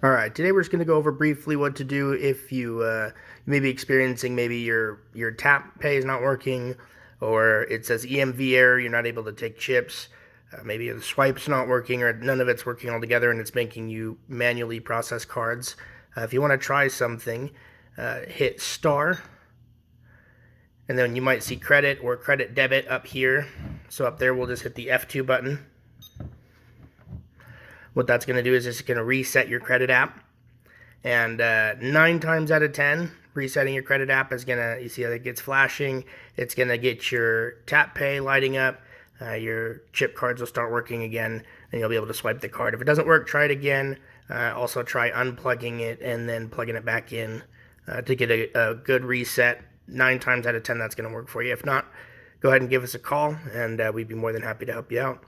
All right, today we're just going to go over briefly what to do if you may be experiencing maybe your tap pay is not working, or it says EMV error, you're not able to take chips. Maybe the swipe's not working, or none of it's working altogether, and it's making you manually process cards. If you want to try something, hit star, and then you might see credit or credit debit up here. So up there, we'll just hit the F2 button. What that's going to do is it's going to reset your credit app. And 9 times out of 10, resetting your credit app is going to, you see how it gets flashing. It's going to get your tap pay lighting up. Your chip cards will start working again, and you'll be able to swipe the card. If it doesn't work, try it again. Also try unplugging it and then plugging it back in to get a good reset. 9 times out of 10, that's going to work for you. If not, go ahead and give us a call, and we'd be more than happy to help you out.